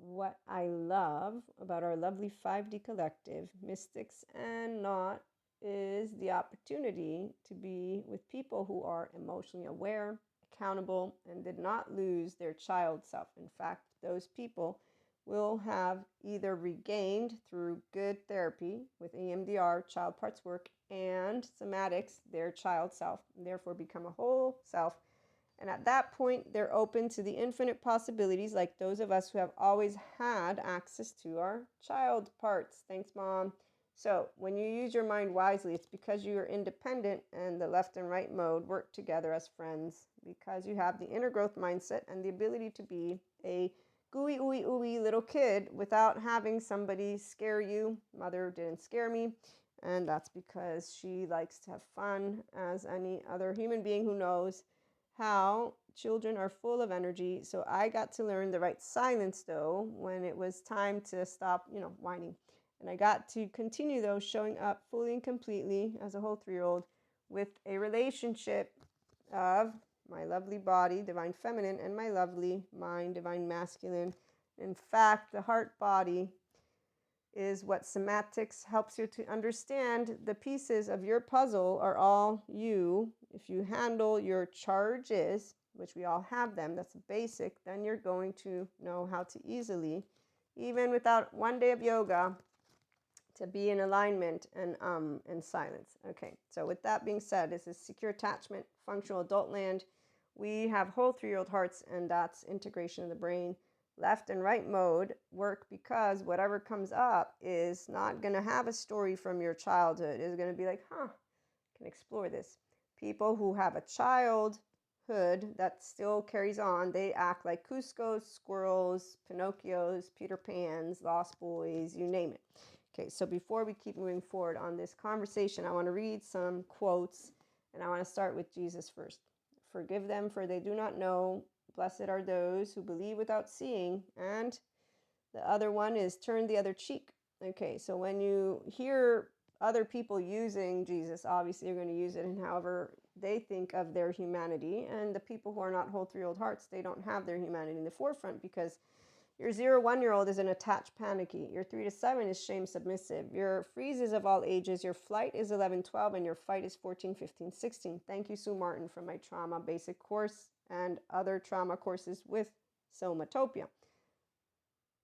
what I love about our lovely 5D collective, mystics and not, is the opportunity to be with people who are emotionally aware, accountable, and did not lose their child self. In fact, those people will have either regained through good therapy with EMDR, child parts work, and somatics, their child self, and therefore become a whole self. And at that point, they're open to the infinite possibilities, like those of us who have always had access to our child parts. Thanks, Mom. So when you use your mind wisely, it's because you are independent and the left and right mode work together as friends, because you have the inner growth mindset and the ability to be a gooey, ooey, ooey little kid without having somebody scare you. Mother didn't scare me. And that's because she likes to have fun, as any other human being who knows how children are full of energy. So I got to learn the right silence, though, when it was time to stop, whining. And I got to continue, though, showing up fully and completely as a whole 3-year-old with a relationship of my lovely body, divine feminine, and my lovely mind, divine masculine. In fact, the heart body is what somatics helps you to understand. The pieces of your puzzle are all you. If you handle your charges, which we all have them, that's basic, then you're going to know how to easily, even without one day of yoga, to be in alignment and silence. Okay, so with that being said, this is secure attachment, functional adult land. We have whole 3-year-old hearts, and that's integration of the brain. Left and right mode work because whatever comes up is not going to have a story from your childhood. It's going to be like, can explore this. People who have a childhood that still carries on, they act like Cusco's, squirrels, Pinocchios, Peter Pans, Lost Boys, you name it. Okay, so before we keep moving forward on this conversation, I want to read some quotes, and I want to start with Jesus first. Forgive them, for they do not know. Blessed are those who believe without seeing. And the other one is turn the other cheek. Okay, so when you hear other people using Jesus, obviously you're going to use it in however they think of their humanity. And the people who are not whole 3-year-old hearts, they don't have their humanity in the forefront, because your 0-1-year-old is an attached panicky. Your 3 to 7 is shame submissive. Your freeze is of all ages. Your flight is 11-12, and your fight is 14-15-16. Thank you, Sue Martin, for my trauma basic course and other trauma courses with Somatopia.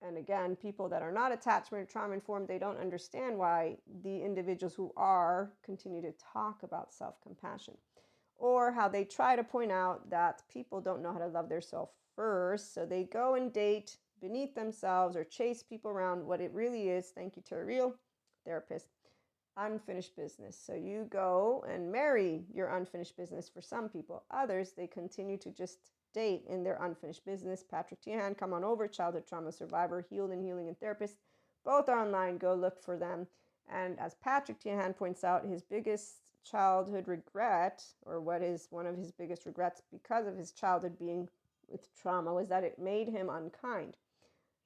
And again, people that are not attachment or trauma informed, they don't understand why the individuals who are continue to talk about self-compassion, or how they try to point out that people don't know how to love themselves first. So they go and date beneath themselves or chase people around. What it really is, thank you, Terry Real, therapist, unfinished business. So you go and marry your unfinished business for some people. Others, they continue to just date in their unfinished business. Patrick Tiahan, come on over, childhood trauma survivor, healed and healing and therapist. Both are online. Go look for them. And as Patrick Tiahan points out, his biggest childhood regret, or what is one of his biggest regrets because of his childhood being with trauma, was that it made him unkind.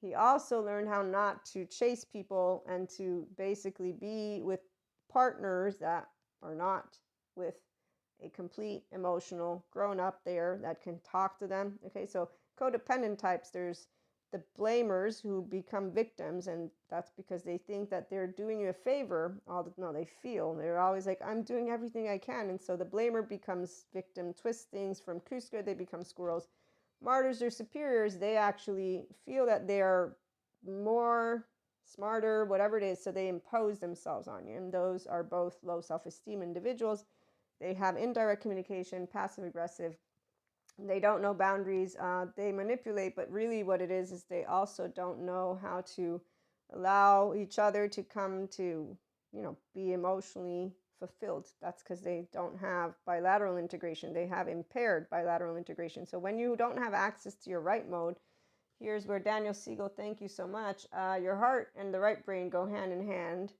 He also learned how not to chase people and to basically be with partners that are not with a complete emotional grown up there that can talk to them. Okay, so codependent types, there's the blamers who become victims, and that's because they think that they're doing you a favor. They feel they're always like, I'm doing everything I can. And so the blamer becomes victim, twist things from Cusco, they become squirrels. Martyrs or superiors, they actually feel that they are more smarter, whatever it is, so they impose themselves on you. And those are both low self-esteem individuals. They have indirect communication, passive aggressive. They don't know boundaries. They manipulate, but really what it is they also don't know how to allow each other to come to, be emotionally fulfilled. That's because they don't have bilateral integration. They have impaired bilateral integration. So when you don't have access to your right mode, here's where Daniel Siegel, thank you so much. Your heart and the right brain go hand in hand.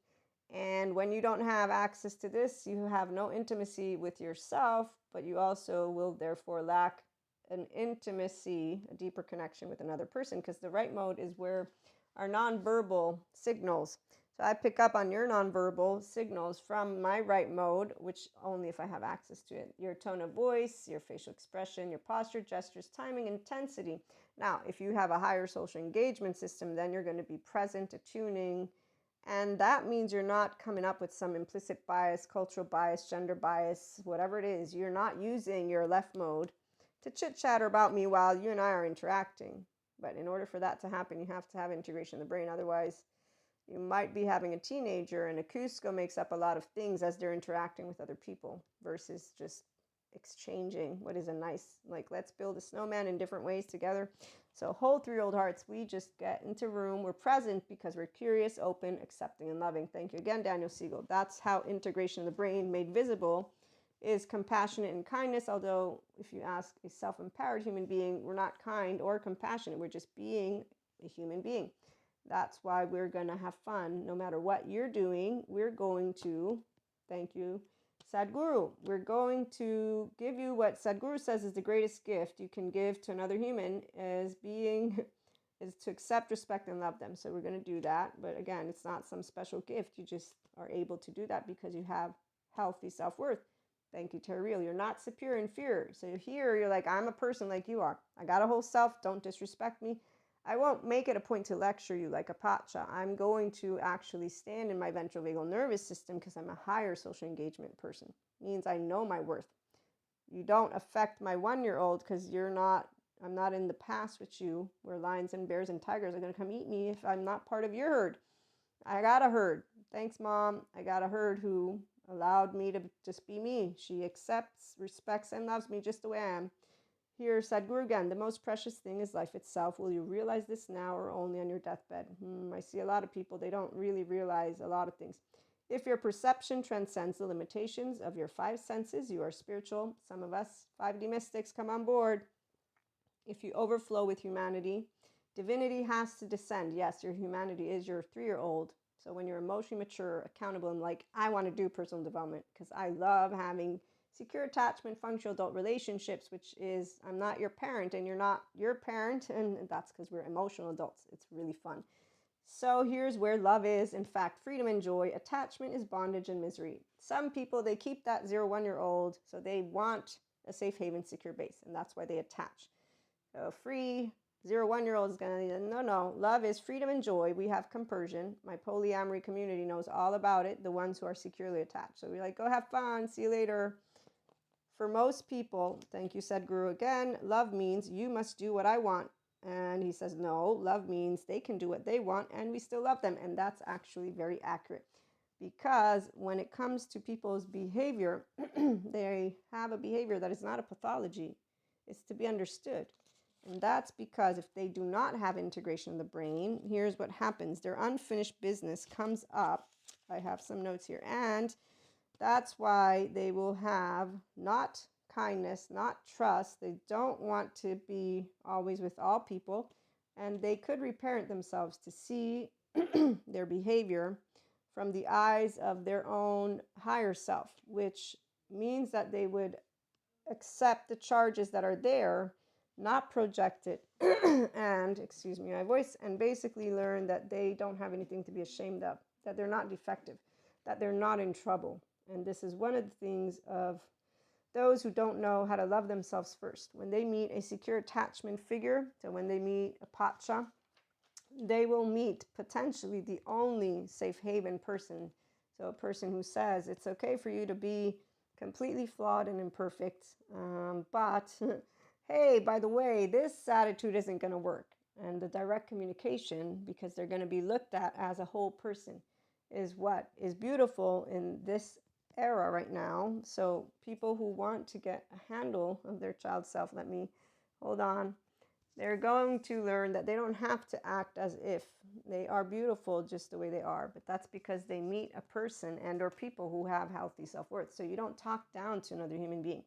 And when you don't have access to this, you have no intimacy with yourself, but you also will therefore lack an intimacy, a deeper connection with another person, because the right mode is where our nonverbal signals. So I pick up on your nonverbal signals from my right mode, which only if I have access to it. Your tone of voice, your facial expression, your posture, gestures, timing, intensity. Now, if you have a higher social engagement system, then you're going to be present, attuning, and that means you're not coming up with some implicit bias, cultural bias, gender bias, whatever it is. You're not using your left mode to chit-chatter about me while you and I are interacting. But in order for that to happen, you have to have integration of the brain. Otherwise, you might be having a teenager and a Cusco makes up a lot of things as they're interacting with other people versus just exchanging what is a nice, like, let's build a snowman in different ways together. So whole 3-year-old hearts, we just get into room. We're present because we're curious, open, accepting, and loving. Thank you again, Daniel Siegel. That's how integration of the brain made visible is compassionate and kindness. Although if you ask a self-empowered human being, we're not kind or compassionate. We're just being a human being. That's why we're going to have fun. No matter what you're doing, we're going to, thank you, Sadhguru, we're going to give you what Sadhguru says is the greatest gift you can give to another human is to accept, respect, and love them. So we're going to do that. But again, it's not some special gift. You just are able to do that because you have healthy self-worth. Thank you, Terrell. You're not superior, inferior. So here you're like, I'm a person like you are. I got a whole self. Don't disrespect me. I won't make it a point to lecture you like a pacha. I'm going to actually stand in my ventral vagal nervous system because I'm a higher social engagement person. It means I know my worth. You don't affect my 1-year-old because I'm not in the past with you where lions and bears and tigers are going to come eat me if I'm not part of your herd. I got a herd. Thanks, Mom. I got a herd who allowed me to just be me. She accepts, respects, and loves me just the way I am. Here, Sadhguru again, the most precious thing is life itself. Will you realize this now or only on your deathbed? I see a lot of people, they don't really realize a lot of things. If your perception transcends the limitations of your 5 senses, you are spiritual. Some of us 5D mystics come on board. If you overflow with humanity, divinity has to descend. Yes, your humanity is your 3-year-old. So when you're emotionally mature, accountable, and like, I want to do personal development because I love having secure attachment, functional adult relationships, which is I'm not your parent and you're not your parent. And that's because we're emotional adults. It's really fun. So here's where love is, in fact, freedom and joy. Attachment is bondage and misery. Some people, they keep that 0-1-year-old. So they want a safe haven, secure base. And that's why they attach. So free 0-1-year-old is going to, no, love is freedom and joy. We have compersion. My polyamory community knows all about it. The ones who are securely attached. So we're like, go have fun. See you later. For most people, thank you, Sadhguru again, love means you must do what I want. And he says, no, love means they can do what they want and we still love them. And that's actually very accurate because when it comes to people's behavior, they have a behavior that is not a pathology. It's to be understood. And that's because if they do not have integration in the brain, here's what happens. Their unfinished business comes up. I have some notes here. And that's why they will have not kindness, not trust. They don't want to be always with all people. And they could reparent themselves to see their behavior from the eyes of their own higher self, which means that they would accept the charges that are there, not project it, and, excuse me, my voice, and basically learn that they don't have anything to be ashamed of, that they're not defective, that they're not in trouble. And this is one of the things of those who don't know how to love themselves first. When they meet a secure attachment figure, so when they meet a pacha, they will meet potentially the only safe haven person. So a person who says it's okay for you to be completely flawed and imperfect, but hey, by the way, this attitude isn't going to work. And the direct communication, because they're going to be looked at as a whole person, is what is beautiful in this era right now. So people who want to get a handle of their child self, let me hold on. They're going to learn that they don't have to act as if they are beautiful just the way they are, but that's because they meet a person and or people who have healthy self-worth. So you don't talk down to another human being.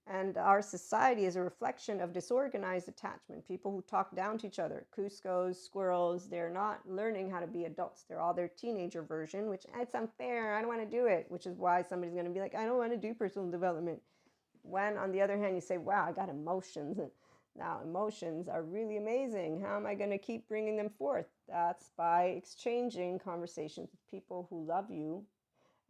And our society is a reflection of disorganized attachment. People who talk down to each other, Cuscos, squirrels, they're not learning how to be adults. They're all their teenager version, which it's unfair. I don't want to do it, which is why somebody's going to be like, I don't want to do personal development. When on the other hand, you say, wow, I got emotions. And Now, emotions are really amazing. How am I going to keep bringing them forth? That's by exchanging conversations with people who love you,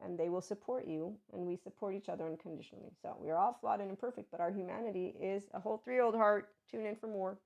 and they will support you, and we support each other unconditionally. So we are all flawed and imperfect, but our humanity is a whole 3-year-old heart. Tune in for more.